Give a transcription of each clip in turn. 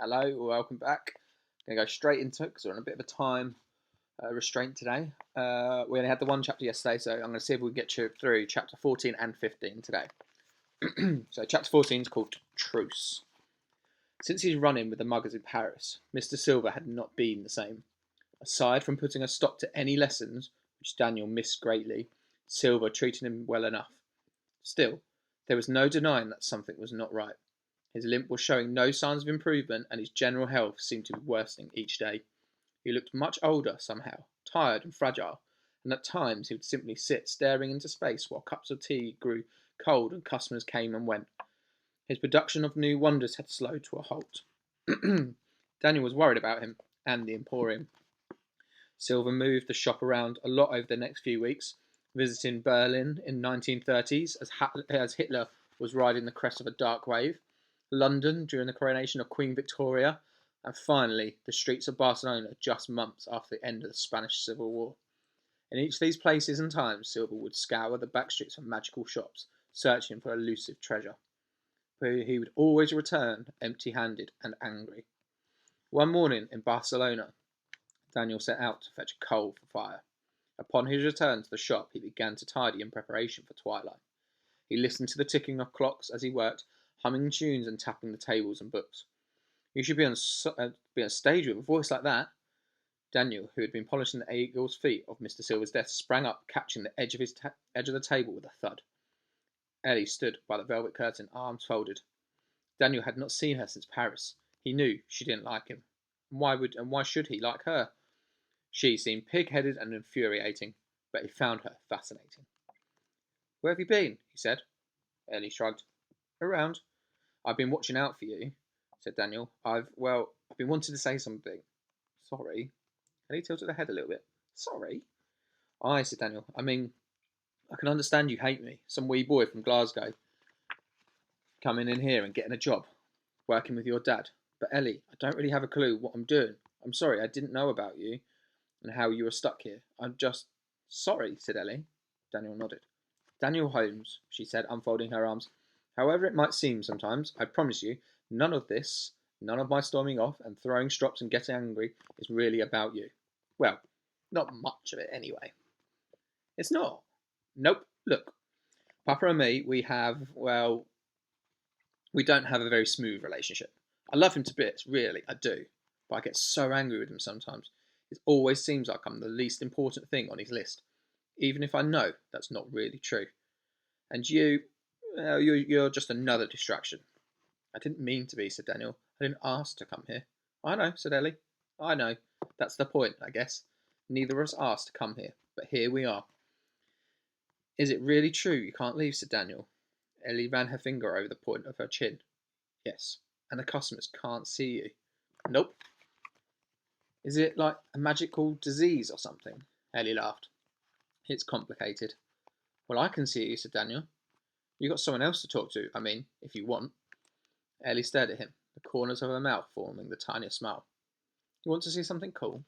Hello, welcome back. Going to go straight into it because we're on a bit of a time restraint today. We only had the one chapter yesterday, so I'm going to see if we can get through chapter 14 and 15 today. So, chapter 14 is called Truce. Since his run in with the muggers in Paris, Mr. Silver had not been the same. Aside from putting a stop to any lessons, which Daniel missed greatly, Silver treated him well enough. Still, there was no denying that something was not right. His limp was showing no signs of improvement, and his general health seemed to be worsening each day. He looked much older, somehow, tired and fragile, and at times he would simply sit staring into space while cups of tea grew cold and customers came and went. His production of new wonders had slowed to a halt. Daniel was worried about him and the Emporium. Silver moved the shop around a lot over the next few weeks, visiting Berlin in 1930s as Hitler was riding the crest of a dark wave, London during the coronation of Queen Victoria, and finally the streets of Barcelona just months after the end of the Spanish Civil War. In each of these places and times, Silver would scour the back streets of magical shops, searching for elusive treasure. But he would always return empty-handed and angry. One morning in Barcelona, Daniel set out to fetch coal for fire. Upon his return to the shop, he began to tidy in preparation for twilight. He listened to the ticking of clocks as he worked, humming tunes and tapping the tables and books. You should be on stage with a voice like that. Daniel, who had been polishing the eagle's feet of Mr. Silver's desk, sprang up, catching the edge of the table with a thud. Ellie stood by the velvet curtain, arms folded. Daniel had not seen her since Paris. He knew she didn't like him. Why should he like her? She seemed pig-headed and infuriating, but he found her fascinating. "Where have you been?" he said. Ellie shrugged. "Around. I've been watching out for you," said Daniel. I've been wanting to say something." "Sorry." Ellie tilted her head a little bit. "Sorry?" "Aye," said Daniel. "I mean, I can understand you hate me. Some wee boy from Glasgow coming in here and getting a job, working with your dad. But Ellie, I don't really have a clue what I'm doing. I'm sorry, I didn't know about you and how you were stuck here. I'm just..." "Sorry," said Ellie. Daniel nodded. "Daniel Holmes," she said, unfolding her arms. "However it might seem sometimes, I promise you, none of my storming off and throwing strops and getting angry is really about you. Well, not much of it anyway." "It's not?" "Nope. Look, Papa and me, we don't have a very smooth relationship. I love him to bits, really, I do. But I get so angry with him sometimes. It always seems like I'm the least important thing on his list, even if I know that's not really true. And you're just another distraction." "I didn't mean to be," said Daniel. "I didn't ask to come here." "I know," said Ellie. "I know. That's the point, I guess. Neither of us asked to come here, but here we are." "Is it really true you can't leave?" said Daniel. Ellie ran her finger over the point of her chin. "Yes. And the customers can't see you." "Nope." "Is it like a magical disease or something?" Ellie laughed. "It's complicated." "Well, I can see you," said Daniel. "You got someone else to talk to, I mean, if you want." Ellie stared at him, the corners of her mouth forming the tiniest smile. "You want to see something cool?"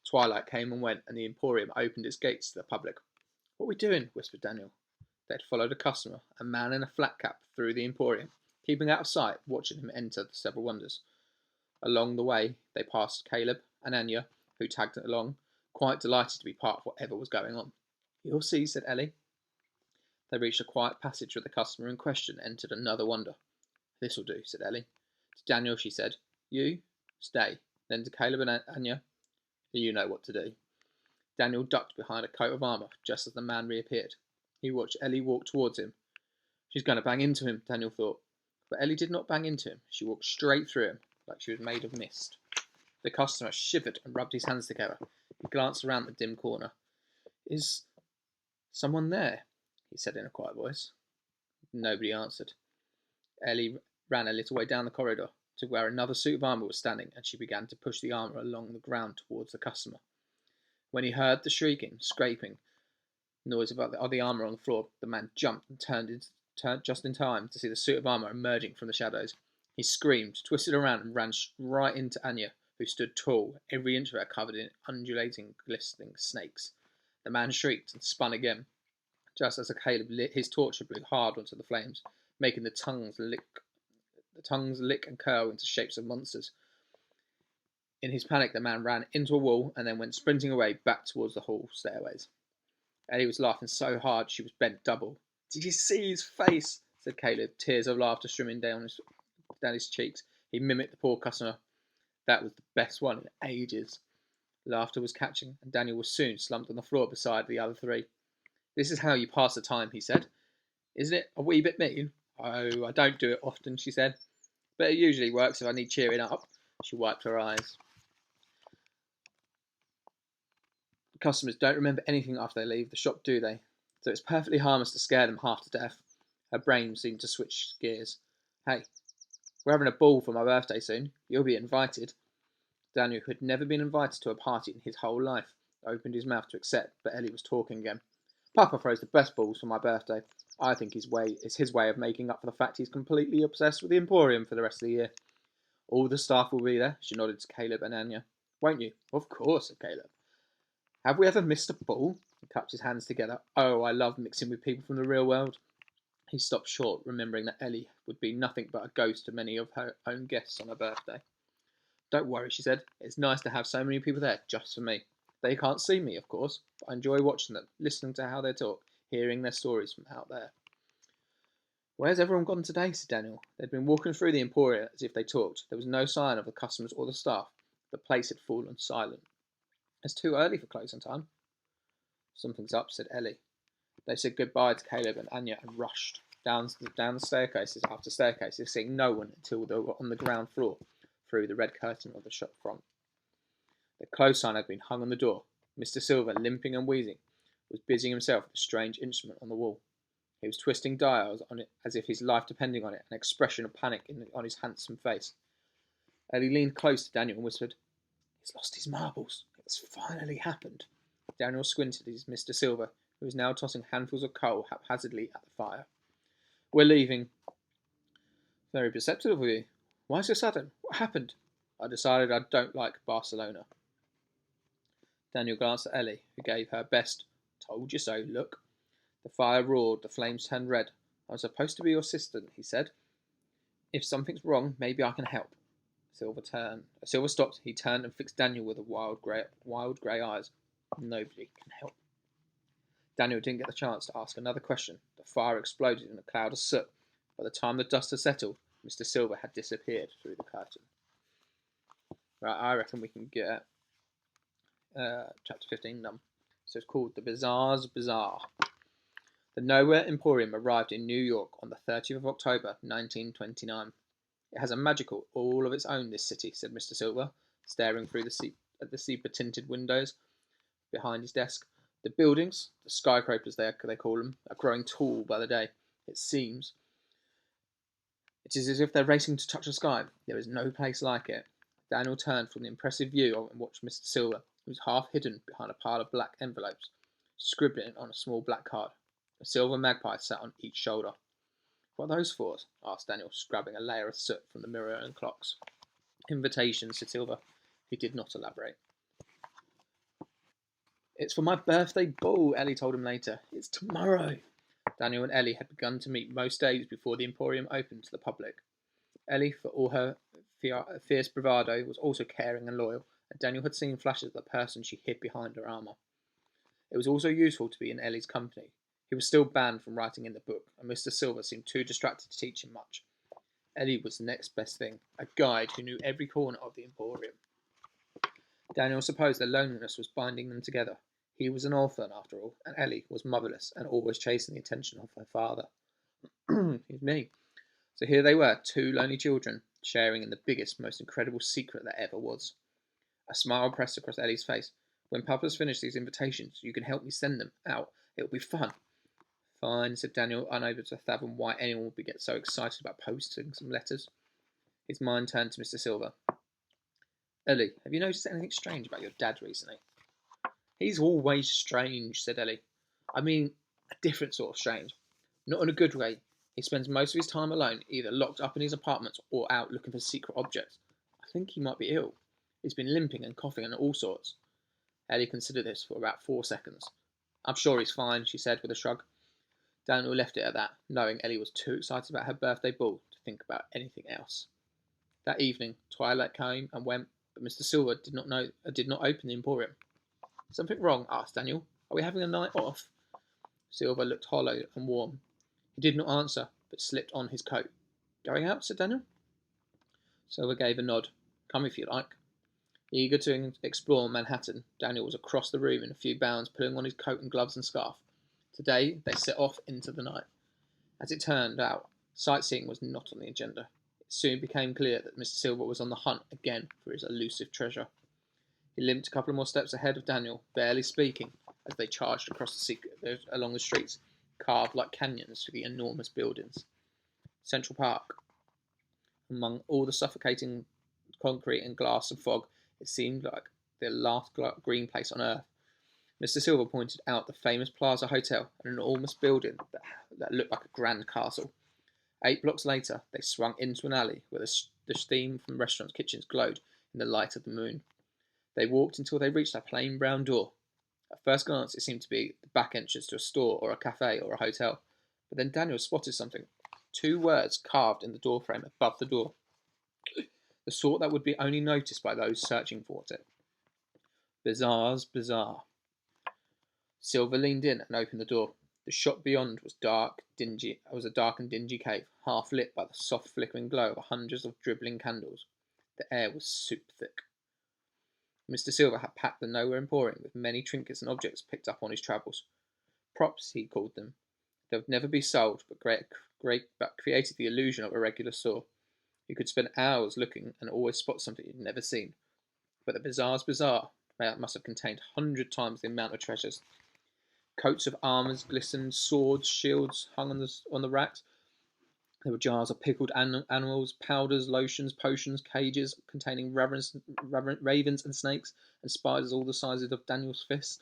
Twilight came and went, and the Emporium opened its gates to the public. "What are we doing?" whispered Daniel. They had followed a customer, a man in a flat cap, through the Emporium, keeping out of sight, watching him enter the several wonders. Along the way, they passed Caleb and Anya, who tagged along, quite delighted to be part of whatever was going on. "You'll see," said Ellie. They reached a quiet passage where the customer in question entered another wonder. "This'll do," said Ellie. To Daniel she said, "You, stay." Then to Caleb and Anya, "You know what to do." Daniel ducked behind a coat of armour just as the man reappeared. He watched Ellie walk towards him. She's going to bang into him, Daniel thought. But Ellie did not bang into him. She walked straight through him, like she was made of mist. The customer shivered and rubbed his hands together. He glanced around the dim corner. "Is someone there?" he said in a quiet voice. Nobody answered. Ellie ran a little way down the corridor to where another suit of armour was standing, and she began to push the armour along the ground towards the customer. When he heard the shrieking, scraping noise of the armour on the floor, the man jumped and turned just in time to see the suit of armour emerging from the shadows. He screamed, twisted around, and ran right into Anya, who stood tall, every inch of her covered in undulating, glistening snakes. The man shrieked and spun again, just as Caleb lit his torch and blew hard onto the flames, making the tongues lick The tongues lick and curl into shapes of monsters. In his panic, the man ran into a wall and then went sprinting away back towards the hall stairways. Ellie was laughing so hard she was bent double. "Did you see his face?" said Caleb, tears of laughter streaming down his cheeks. He mimicked the poor customer. That was the best one in ages. Laughter was catching, and Daniel was soon slumped on the floor beside the other three. "This is how you pass the time," he said. "Isn't it a wee bit mean?" "Oh, I don't do it often," she said. "But it usually works if I need cheering up." She wiped her eyes. The customers don't remember anything after they leave the shop, do they? So it's perfectly harmless to scare them half to death. Her brain seemed to switch gears. "Hey, we're having a ball for my birthday soon. You'll be invited." Daniel, who had never been invited to a party in his whole life, opened his mouth to accept, but Ellie was talking again. "Papa throws the best balls for my birthday. I think it's his way of making up for the fact he's completely obsessed with the Emporium for the rest of the year." "All the staff will be there," she nodded to Caleb and Anya. "Won't you?" "Of course," said Caleb. "Have we ever missed a ball?" He clapped his hands together. "Oh, I love mixing with people from the real world." He stopped short, remembering that Ellie would be nothing but a ghost to many of her own guests on her birthday. "Don't worry," she said. "It's nice to have so many people there just for me. They can't see me, of course, but I enjoy watching them, listening to how they talk, hearing their stories from out there." "Where's everyone gone today?" said Daniel. They'd been walking through the Emporia as if they talked. There was no sign of the customers or the staff. The place had fallen silent. "It's too early for closing time." "Something's up," said Ellie. They said goodbye to Caleb and Anya and rushed down the staircases after staircases, seeing no one until they were on the ground floor, through the red curtain of the shop front. The close sign had been hung on the door. Mr. Silver, limping and wheezing, was busying himself with a strange instrument on the wall. He was twisting dials on it as if his life depended on it, an expression of panic on his handsome face. Ellie leaned close to Daniel and whispered, "He's lost his marbles. It's finally happened." Daniel squinted at Mr. Silver, who was now tossing handfuls of coal haphazardly at the fire. "We're leaving." "Very perceptive of you. Why so sudden? What happened?" "I decided I don't like Barcelona." Daniel glanced at Ellie, who gave her best "told you so" look. The fire roared, the flames turned red. "I'm supposed to be your assistant," he said. "If something's wrong, maybe I can help." Silver stopped. He turned and fixed Daniel with wild grey eyes. "Nobody can help." Daniel didn't get the chance to ask another question. The fire exploded in a cloud of soot. By the time the dust had settled, Mr. Silver had disappeared through the curtain. Right, I reckon we can get chapter 15 done. So it's called The Bazaar's Bazaar. The Nowhere Emporium arrived in New York on the 30th of October, 1929. "It has a magical all of its own, this city," said Mr. Silver, staring through the sepia-tinted windows behind his desk. "The buildings, the skyscrapers they call them, are growing tall by the day. It seems. It is as if they're racing to touch the sky. There is no place like it." Daniel turned from the impressive view and watched Mr. Silver, who was half hidden behind a pile of black envelopes, scribbling on a small black card. A silver magpie sat on each shoulder. "What are those for?" asked Daniel, scrubbing a layer of soot from the mirror and clocks. "Invitations," said Silver. He did not elaborate. "It's for my birthday ball," Ellie told him later. "It's tomorrow." Daniel and Ellie had begun to meet most days before the Emporium opened to the public. Ellie, for all her fierce bravado, was also caring and loyal, and Daniel had seen flashes of the person she hid behind her armour. It was also useful to be in Ellie's company. He was still banned from writing in the book, and Mr. Silver seemed too distracted to teach him much. Ellie was the next best thing, a guide who knew every corner of the Emporium. Daniel supposed their loneliness was binding them together. He was an orphan, after all, and Ellie was motherless and always chasing the attention of her father. Excuse me. So here they were, two lonely children, sharing in the biggest, most incredible secret that ever was. A smile pressed across Ellie's face. "When Papa's finished these invitations, you can help me send them out. It'll be fun." "Fine," said Daniel, unable to fathom why anyone would get so excited about posting some letters. His mind turned to Mr. Silver. "Ellie, have you noticed anything strange about your dad recently?" "He's always strange," said Ellie. "I mean, a different sort of strange. Not in a good way. He spends most of his time alone, either locked up in his apartment or out looking for secret objects. I think he might be ill. He's been limping and coughing and all sorts." Ellie considered this for about 4 seconds. "I'm sure he's fine," she said with a shrug. Daniel left it at that, knowing Ellie was too excited about her birthday ball to think about anything else. That evening, twilight came and went, but Mr. Silver did not open the Emporium. "Something wrong?" asked Daniel. "Are we having a night off?" Silver looked hollow and warm. He did not answer, but slipped on his coat. "Going out?" said Daniel. Silver gave a nod. "Come if you like." Eager to explore Manhattan, Daniel was across the room in a few bounds, putting on his coat and gloves and scarf. Today they set off into the night. As it turned out, sightseeing was not on the agenda. It soon became clear that Mr. Silver was on the hunt again for his elusive treasure. He limped a couple more steps ahead of Daniel, barely speaking, as they charged along the streets, carved like canyons through the enormous buildings. Central Park. Among all the suffocating concrete and glass and fog, it seemed like the last green place on earth. Mr. Silver pointed out the famous Plaza Hotel, an enormous building that looked like a grand castle. 8 blocks later, they swung into an alley where the steam from restaurants' kitchens glowed in the light of the moon. They walked until they reached a plain brown door. At first glance, it seemed to be the back entrance to a store or a cafe or a hotel. But then Daniel spotted something. 2 words carved in the doorframe above the door. The sort that would be only noticed by those searching for it. Bazaar's Bazaar. Silver leaned in and opened the door. The shop beyond was a dark and dingy cave, half lit by the soft flickering glow of hundreds of dribbling candles. The air was soup thick. Mr. Silver had packed the Nowhere Emporium with many trinkets and objects picked up on his travels. Props, he called them. They would never be sold, but created the illusion of a regular store. You could spend hours looking and always spot something you'd never seen. But the Bazaar's Bazaar must have contained 100 times the amount of treasures. Coats of armours glistened, swords, shields hung on the racks. There were jars of pickled animals, powders, lotions, potions, cages containing ravens and snakes, and spiders all the sizes of Daniel's fist.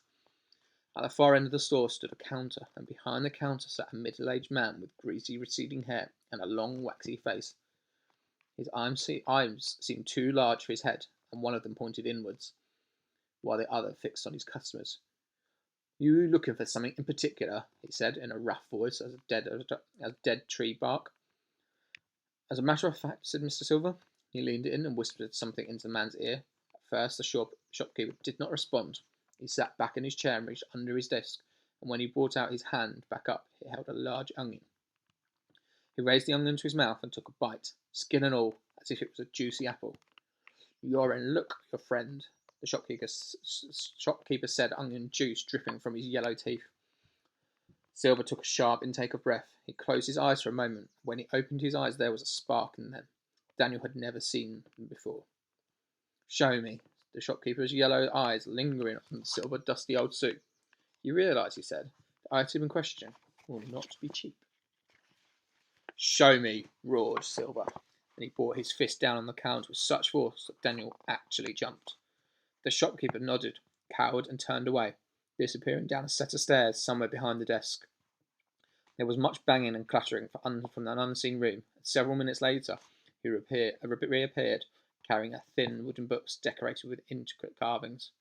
At the far end of the store stood a counter, and behind the counter sat a middle-aged man with greasy, receding hair and a long, waxy face. His eyes seemed too large for his head, and one of them pointed inwards, while the other fixed on his customers. "You looking for something in particular?" he said in a rough voice as dead tree bark. "As a matter of fact," said Mr. Silver. He leaned in and whispered something into the man's ear. At first the shopkeeper did not respond. He sat back in his chair and reached under his desk, and when he brought out his hand back up, he held a large onion. He raised the onion to his mouth and took a bite, skin and all, as if it was a juicy apple. "You're in luck, your friend," the shopkeeper said, onion juice dripping from his yellow teeth. Silver took a sharp intake of breath. He closed his eyes for a moment. When he opened his eyes, there was a spark in them. Daniel had never seen them before. "Show me," the shopkeeper's yellow eyes lingering on the silver, dusty old suit. "You realise," he said, "the item in question will not be cheap." "Show me," roared Silver, and he brought his fist down on the counter with such force that Daniel actually jumped. The shopkeeper nodded, cowered, and turned away, disappearing down a set of stairs somewhere behind the desk. There was much banging and clattering from an unseen room, and several minutes later he reappeared, carrying a thin wooden box decorated with intricate carvings.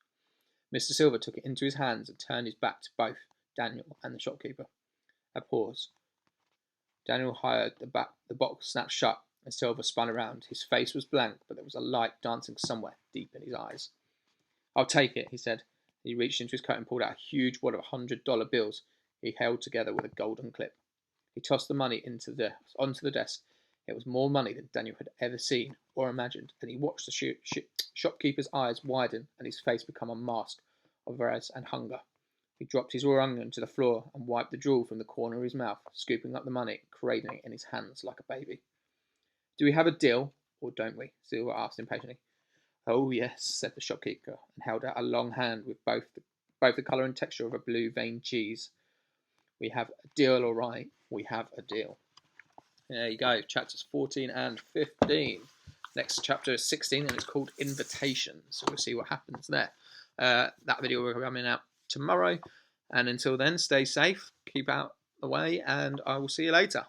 Mr. Silver took it into his hands and turned his back to both Daniel and the shopkeeper. A pause. Daniel heard the box snap shut, and Silver spun around. His face was blank, but there was a light dancing somewhere deep in his eyes. "I'll take it," he said. He reached into his coat and pulled out a huge wad of $100 bills he held together with a golden clip. He tossed the money onto the desk. It was more money than Daniel had ever seen or imagined, and he watched the shopkeeper's eyes widen and his face become a mask of avarice and hunger. He dropped his raw onion to the floor and wiped the drool from the corner of his mouth, scooping up the money, cradling it in his hands like a baby. "Do we have a deal, or don't we?" Silver asked impatiently. "Oh, yes," said the shopkeeper, and held out a long hand with both the colour and texture of a blue veined cheese. "We have a deal, all right. We have a deal." There you go, chapters 14 and 15. Next chapter is 16, and it's called Invitation. So we'll see what happens there. That video will be coming out tomorrow. And until then, stay safe, keep out the way, and I will see you later.